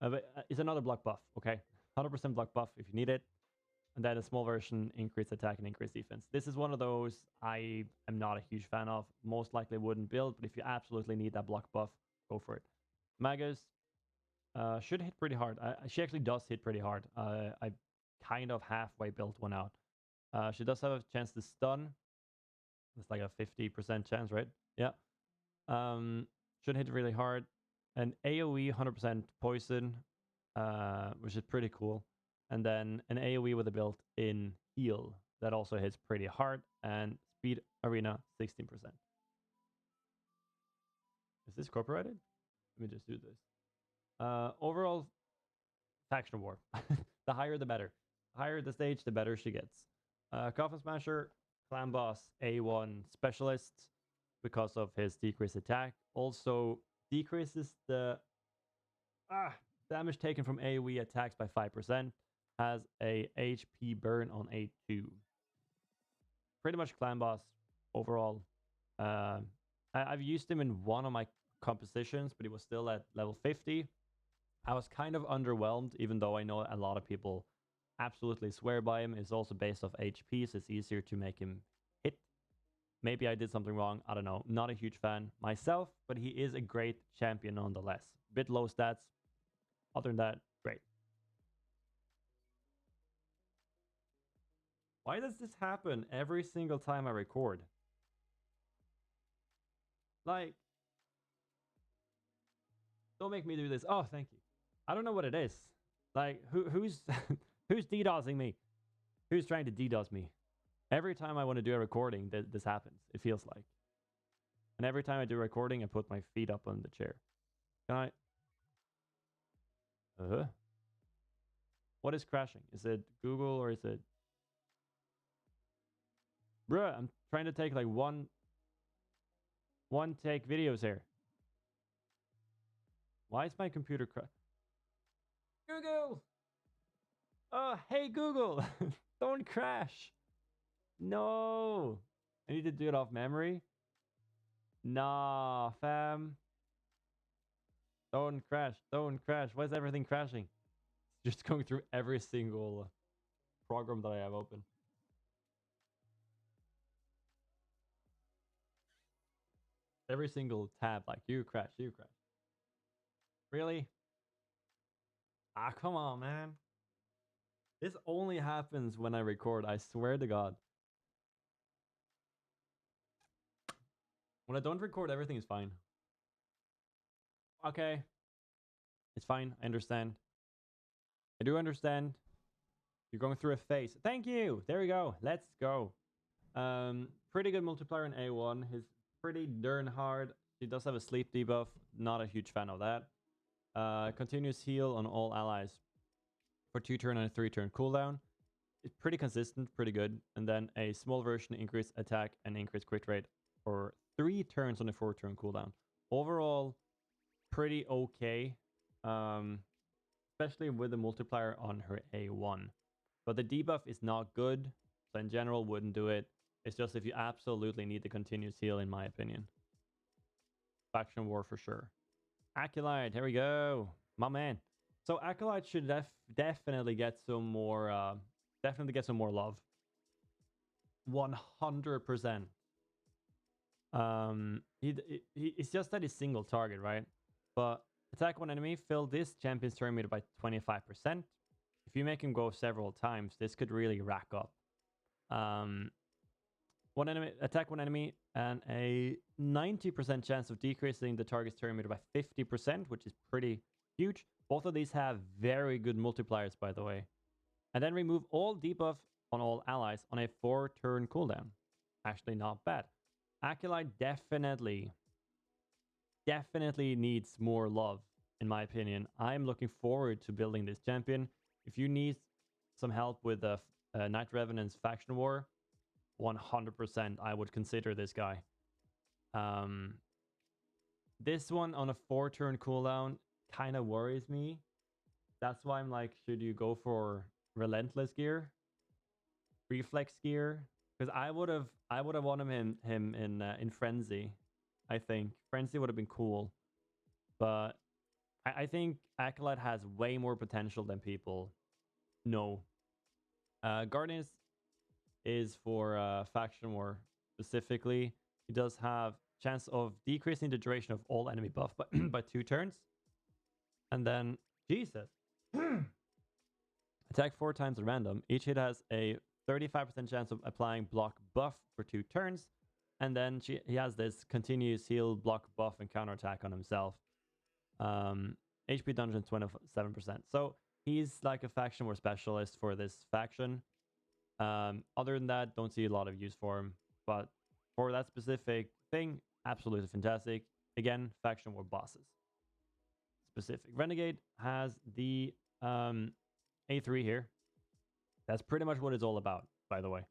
But it's another block buff. Okay, 100% block buff if you need it. And then a small version, increase attack and increase defense. This is one of those I am not a huge fan of. Most likely wouldn't build, but if you absolutely need that block buff, go for it. Magus should hit pretty hard. She actually does hit pretty hard. I kind of halfway built one out. She does have a chance to stun. It's like a 50% chance, right? Yeah. Should hit really hard. And AoE 100% poison, which is pretty cool. And then an AoE with a built-in heal that also hits pretty hard. And speed arena 16%. Is this copyrighted? Let me just do this. Overall, faction war. The higher, the better. The higher the stage, the better she gets. Coffin Smasher, Clan Boss, A1 Specialist, because of his decreased attack. Also decreases the damage taken from AoE attacks by 5%. Has a HP burn on A2. Pretty much Clan Boss overall. I've used him in one of my compositions, but he was still at level 50. I was kind of underwhelmed, even though I know a lot of people absolutely swear by him. It's also based off HP, so it's easier to make him hit. Maybe I did something wrong. I don't know. Not a huge fan myself, but he is a great champion nonetheless. Bit low stats. Other than that, great. Why does this happen every single time I record? Like, don't make me do this. Oh, thank you. I don't know what it is. Like, who's who's DDoSing me? Who's trying to DDoS me? Every time I want to do a recording, this happens. It feels like. And every time I do a recording, I put my feet up on the chair. Can I? What is crashing? Is it Google or is it? Bruh, I'm trying to take like one take videos here. Why is my computer crash? Google! Oh, hey Google! Don't crash! No! I need to do it off memory? Nah, fam. Don't crash, don't crash. Why is everything crashing? Just going through every single program that I have open. Every single tab, like, you crash, you crash. Really? Ah, come on, man. This only happens when I record, I swear to God. When I don't record, everything is fine. Okay. It's fine, I understand. I do understand. You're going through a phase. Thank you! There we go. Let's go. Pretty good multiplier in A1. He's pretty darn hard. He does have a sleep debuff. Not a huge fan of that. Continuous heal on all allies for 2-turn and a 3-turn cooldown. It's pretty consistent, pretty good. And then a small version, increase attack and increase crit rate for 3 turns on a 4-turn cooldown. Overall, pretty okay. Especially with the multiplier on her A1. But the debuff is not good. So in general, wouldn't do it. It's just if you absolutely need the continuous heal, in my opinion. Faction war for sure. Acolyte, here we go. My man. So Acolyte should definitely get some more love. 100%. It's just that he's single target, right? But attack one enemy, fill this champion's turn meter by 25%. If you make him go several times, this could really rack up. Attack one enemy, and a 90% chance of decreasing the target's turn meter by 50%, which is pretty Huge. Both of these have very good multipliers, by the way. And then remove all debuff on all allies on a 4-turn cooldown. Actually not bad. Acolyte definitely needs more love, in my opinion. I'm looking forward to building this champion. If you need some help with the Night Revenant's faction war, 100% I would consider this guy. This one on a 4-turn cooldown kind of worries me. That's why I'm like, should you go for Relentless gear? Reflex gear? Because I would have wanted him in Frenzy. I think Frenzy would have been cool, but I think Acolyte has way more potential than people know. Guardians is for faction war specifically. He does have chance of decreasing the duration of all enemy buff by 2 turns, and then Jesus, attack 4 times at random. Each hit has a 35% chance of applying block buff for 2 turns. And then he has this continuous heal, block buff, and counterattack on himself. HP dungeon 27%. So he's like a faction war specialist for this faction. Other than that, don't see a lot of use for him. But for that specific thing, absolutely fantastic. Again, faction war bosses. Specific. Renegade has the A3 here. That's pretty much what it's all about, by the way.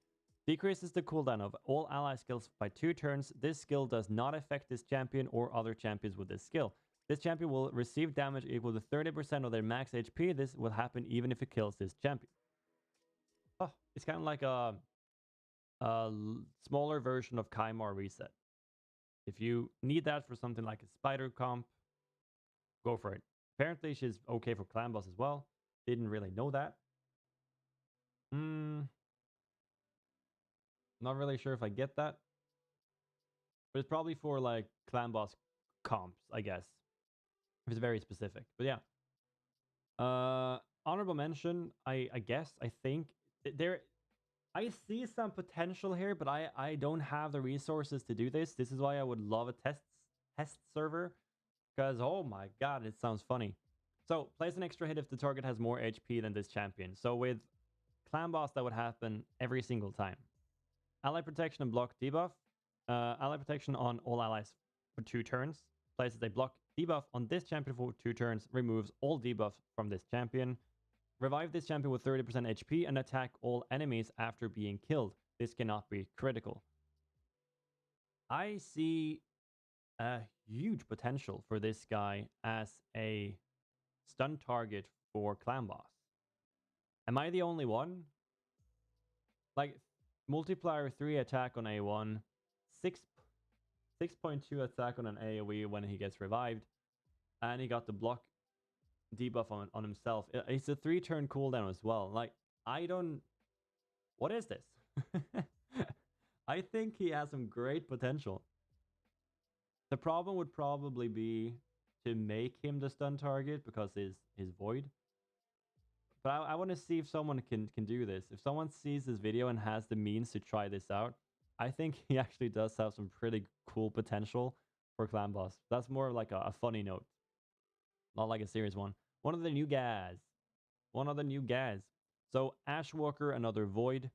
Decreases the cooldown of all ally skills by 2 turns. This skill does not affect this champion or other champions with this skill. This champion will receive damage equal to 30% of their max HP. This will happen even if it kills this champion. Oh, it's kind of like a smaller version of Kymar reset. If you need that for something like a spider comp, go for it. Apparently she's okay for clan boss as well. Didn't really know that. Not really sure if I get that. But it's probably for like clan boss comps, I guess. If it's very specific. But yeah. Honorable mention, I guess, I think. I see some potential here, but I don't have the resources to do this. This is why I would love a test server. Because, oh my god, it sounds funny. So, place an extra hit if the target has more HP than this champion. So with clan boss, that would happen every single time. Ally protection and block debuff. Ally protection on all allies for 2 turns. Places a block debuff on this champion for 2 turns. Removes all debuffs from this champion. Revive this champion with 30% HP and attack all enemies after being killed. This cannot be critical. I see a huge potential for this guy as a stun target for clan boss. Am I the only one? Like, multiplier 3 attack on A1, 6.2 attack on an AoE when he gets revived, and he got the block debuff on himself. It's a 3-turn cooldown as well. Like, I don't... What is this? I think he has some great potential. The problem would probably be to make him the stun target because his void. But I want to see if someone can do this. If someone sees this video and has the means to try this out, I think he actually does have some pretty cool potential for clan boss. That's more like a funny note, not like a serious one. One of the new guys. So Ashwalker, another void.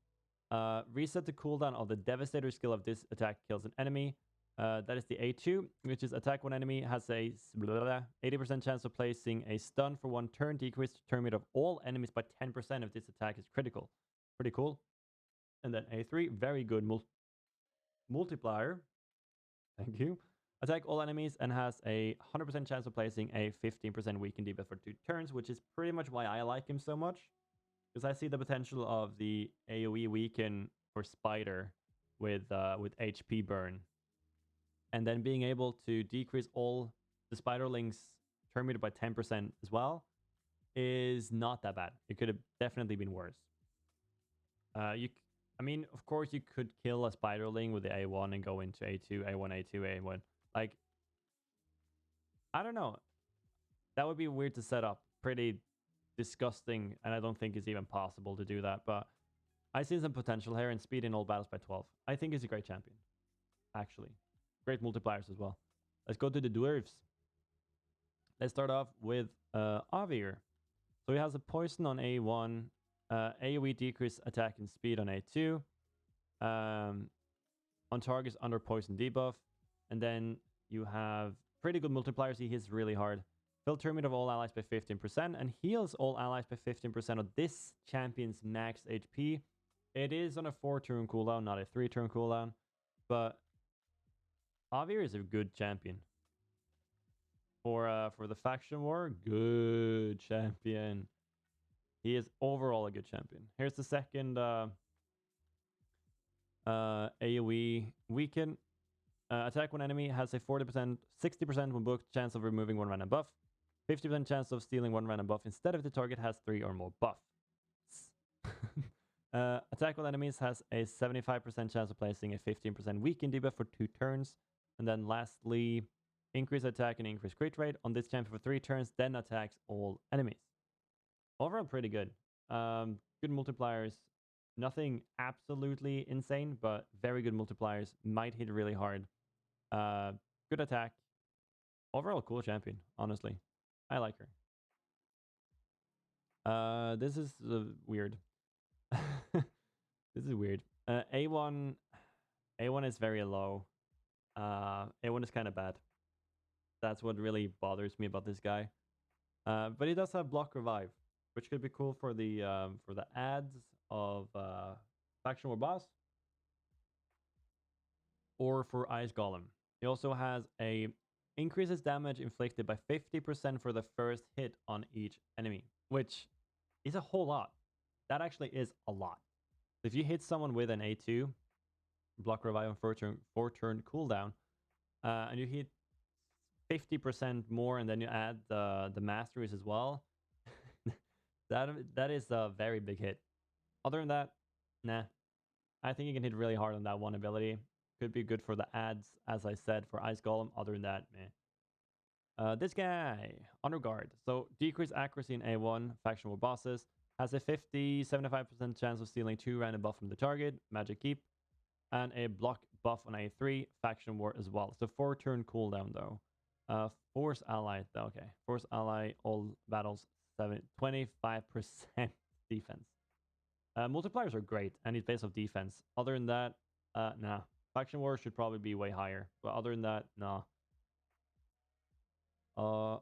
Reset the cooldown of the Devastator skill of this attack kills an enemy. That is the A2, which is attack one enemy has a 80% chance of placing a stun for 1 turn, decrease the turn rate of all enemies by 10% if this attack is critical. Pretty cool. And then A3, very good multiplier. Thank you. Attack all enemies and has a 100% chance of placing a 15% weaken debuff for 2 turns, which is pretty much why I like him so much. Because I see the potential of the AoE weaken for Spider with HP burn. And then being able to decrease all the Spiderlings turn meter by 10% as well is not that bad. It could have definitely been worse. I mean, of course, you could kill a Spiderling with the A1 and go into A2, A1, A2, A1. Like, I don't know. That would be weird to set up. Pretty disgusting, and I don't think it's even possible to do that. But I see some potential here and speed in all battles by 12. I think he's a great champion, actually. Great multipliers as well. Let's go to the Dwarfs. Let's start off with Avir. So he has a poison on A1, AoE decrease attack and speed on A2, on targets under poison debuff, and then you have pretty good multipliers. He hits really hard. Fill turn of all allies by 15% and heals all allies by 15% of this champion's max HP. It is on a 4-turn cooldown, not a 3-turn cooldown, but Avir is a good champion. For the faction war, good champion. He is overall a good champion. Here's the second AoE weaken. Attack when enemy has a 40%, 60% when booked chance of removing one random buff, 50% chance of stealing one random buff instead if the target has 3 or more buffs. Attack with enemies has a 75% chance of placing a 15% weaken debuff for 2 turns. And then lastly, increase attack and increase crit rate on this champion for 3 turns, then attacks all enemies. Overall, pretty good. Good multipliers. Nothing absolutely insane, but very good multipliers. Might hit really hard. Good attack. Overall, cool champion, honestly. I like her. This is weird. This is weird. A1 is very low. A1 is kind of bad. That's what really bothers me about this guy. But he does have block revive, which could be cool for the ads of Faction War Boss or for Ice Golem. He also has a increases damage inflicted by 50% for the first hit on each enemy, which is a whole lot. That actually is a lot. If you hit someone with an A2, block revive on 4-turn cooldown, and you hit 50% more, and then you add the masteries as well, that is a very big hit. Other than that, nah. I think you can hit really hard on that one ability. Could be good for the ads, as I said, for Ice Golem. Other than that, meh. This guy, Honor Guard. So decrease accuracy in A1, faction war bosses. Has a 75% chance of stealing 2 random buff from the target, magic keep, and a block buff on A3, faction war as well. So 4-turn cooldown though. Force ally, okay. Force ally, all battles, 25% defense. Multipliers are great, and he's based off defense. Other than that, nah. Faction war should probably be way higher, but other than that, nah.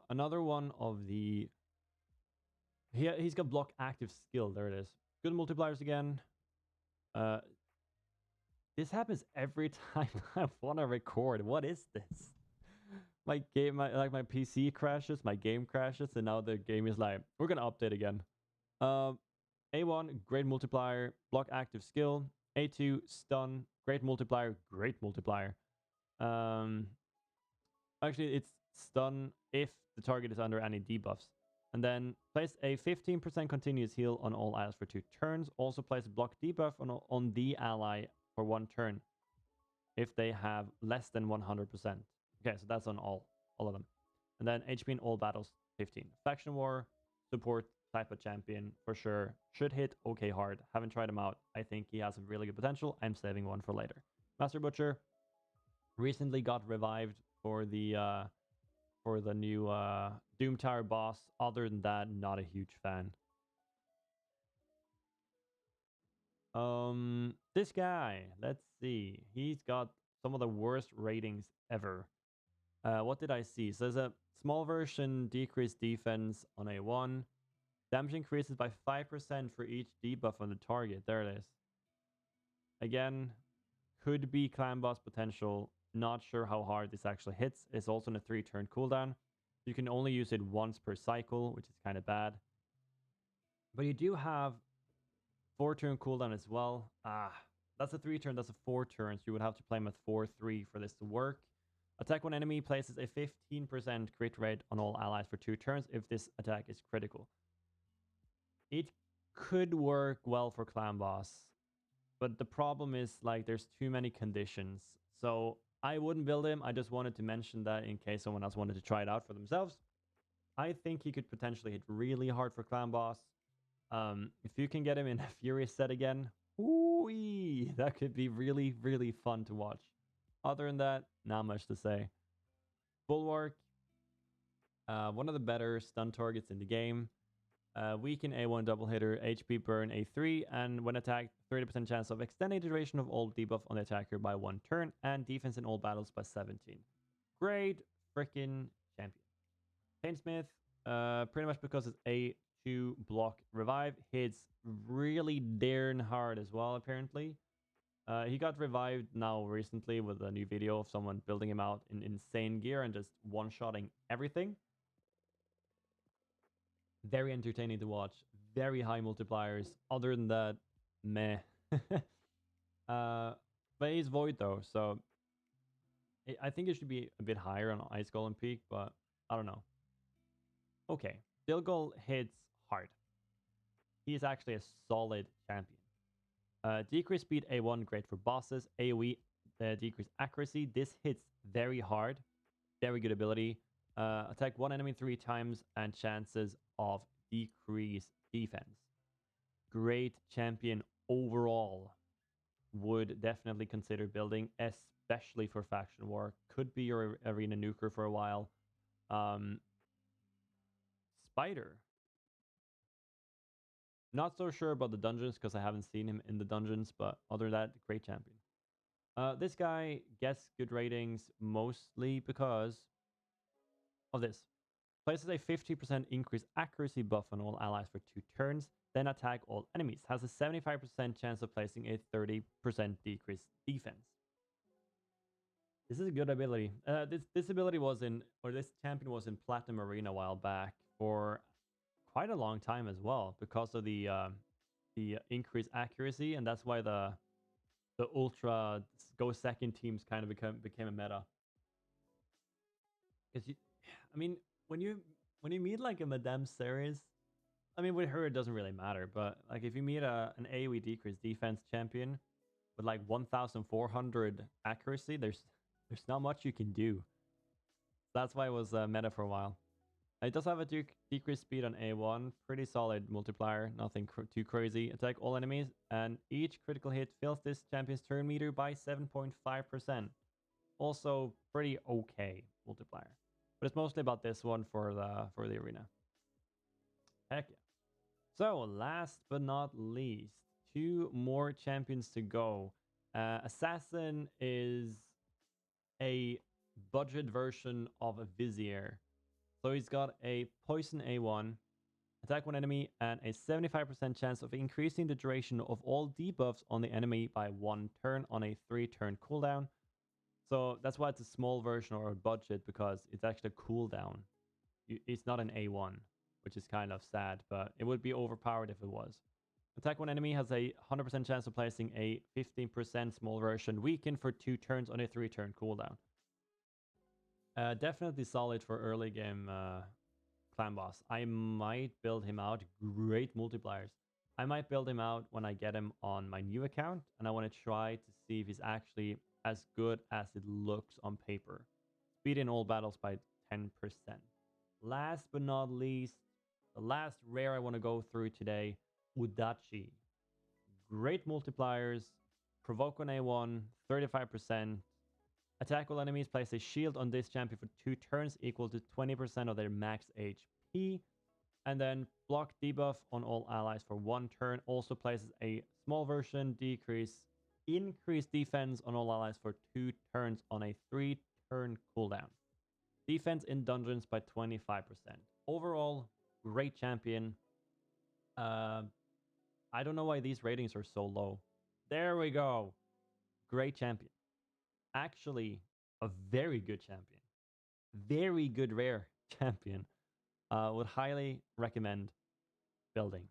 Another one of the... He's got block active skill. There it is. Good multipliers again. This happens every time I want to record. What is this? My PC crashes, my game crashes, and now the game is like, we're gonna update again. A1, great multiplier, block active skill. A2, stun, great multiplier, great multiplier. Actually, it's stun if the target is under any debuffs. And then place a 15% continuous heal on all allies for 2 turns. Also place a block debuff on the ally for 1 turn if they have less than 100%. Okay, so that's on all of them. And then HP in all battles, 15. Faction War, support type of champion for sure. Should hit okay hard. Haven't tried him out. I think he has a really good potential. I'm saving one for later. Master Butcher recently got revived for the new Doom Tower boss. Other than that, not a huge fan. This guy, let's see. He's got some of the worst ratings ever. What did I see? So there's a small version, decreased defense on A1. Damage increases by 5% for each debuff on the target. There it is. Again, could be clan boss potential. Not sure how hard this actually hits. It's also on a 3-turn cooldown. You can only use it once per cycle, which is kind of bad. But you do have 4-turn cooldown as well. That's a 3-turn, that's a 4 turns. You would have to play him at 4-3 for this to work. Attack when enemy places a 15% crit rate on all allies for 2 turns if this attack is critical. It could work well for clan boss, but the problem is like there's too many conditions. So I wouldn't build him. I just wanted to mention that in case someone else wanted to try it out for themselves. I think he could potentially hit really hard for clan boss. If you can get him in a Furious set again, ooh-wee, that could be really, really fun to watch. Other than that, not much to say. Bulwark, One of the better stun targets in the game. Weaken A1 double hitter, HP burn A3, and when attacked, 30% chance of extending the duration of all debuff on the attacker by 1 turn, and defense in all battles by 17. Great freaking champion. Painsmith, pretty much because it's A2 block revive, hits really darn hard as well, apparently. He got revived now recently with a new video of someone building him out in insane gear and just one-shotting everything. Very entertaining to watch. Very high multipliers. Other than that, meh. But he's Void though, so I think it should be a bit higher on Ice Golem Peak, but I don't know. Okay, Dilgol hits hard. He is actually a solid champion. Decrease speed A1, great for bosses. AoE, decrease accuracy. This hits very hard. Very good ability. Attack one enemy 3 times and chances of decrease defense. Great champion overall. Would definitely consider building, especially for faction war. Could be your arena nuker for a while. Spider. Not so sure about the dungeons because I haven't seen him in the dungeons, but other than that, great champion. This guy gets good ratings mostly because of this. Places a 50% increased accuracy buff on all allies for 2 turns, then attack all enemies. Has a 75% chance of placing a 30% decreased defense. This is a good ability. This ability was in, or this champion was in Platinum Arena a while back for quite a long time as well because of the increased accuracy, and that's why the ultra go second teams kind of became a meta. Because I mean, when you meet like a Madame Ceres, I mean with her it doesn't really matter, but like if you meet an AoE decrease defense champion with like 1400 accuracy, there's not much you can do. That's why it was meta for a while. It does have a decreased speed on A1, pretty solid multiplier, nothing too crazy. Attack all enemies, and each critical hit fills this champion's turn meter by 7.5%. Also pretty okay multiplier. But it's mostly about this one for the arena. Heck yeah. So last but not least, 2 more champions to go. Assassin is a budget version of a Vizier. So he's got a poison A1, attack one enemy, and a 75% chance of increasing the duration of all debuffs on the enemy by 1 turn on a 3-turn cooldown. So that's why it's a small version or a budget, because it's actually a cooldown. It's not an A1, which is kind of sad, but it would be overpowered if it was. Attack one enemy has a 100% chance of placing a 15% small version weakened for 2 turns on a 3-turn cooldown. Definitely solid for early game clan boss. I might build him out. Great multipliers. I might build him out when I get him on my new account, and I want to try to see if he's actually as good as it looks on paper. Speed in all battles by 10%. Last but not least, the last rare I want to go through today, Udachi. Great multipliers. Provoke on A1, 35%. Attack all enemies, place a shield on this champion for 2 turns equal to 20% of their max HP. And then block debuff on all allies for 1 turn. Also places a small version increase defense on all allies for 2 turns on a 3-turn cooldown. Defense in dungeons by 25%. Overall, great champion. I don't know why these ratings are so low. There we go. Great champion. Actually, a very good champion. Very good rare champion. Would highly recommend building.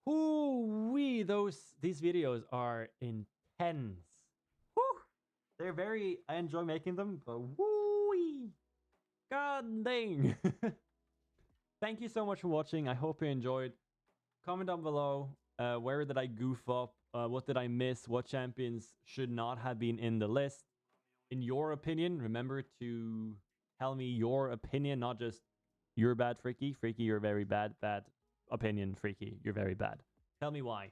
Whoo-wee, these videos are intense. Whew. They're very, I enjoy making them, but whoo-wee. God dang. Thank you so much for watching. I hope you enjoyed. Comment down below. Where did I goof up? What did I miss? What champions should not have been in the list? In your opinion, remember to tell me your opinion, not just you're bad, Freaky. Freaky, you're very bad. Bad opinion, Freaky. You're very bad. Tell me why.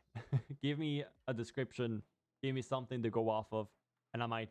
Give me a description. Give me something to go off of, and I might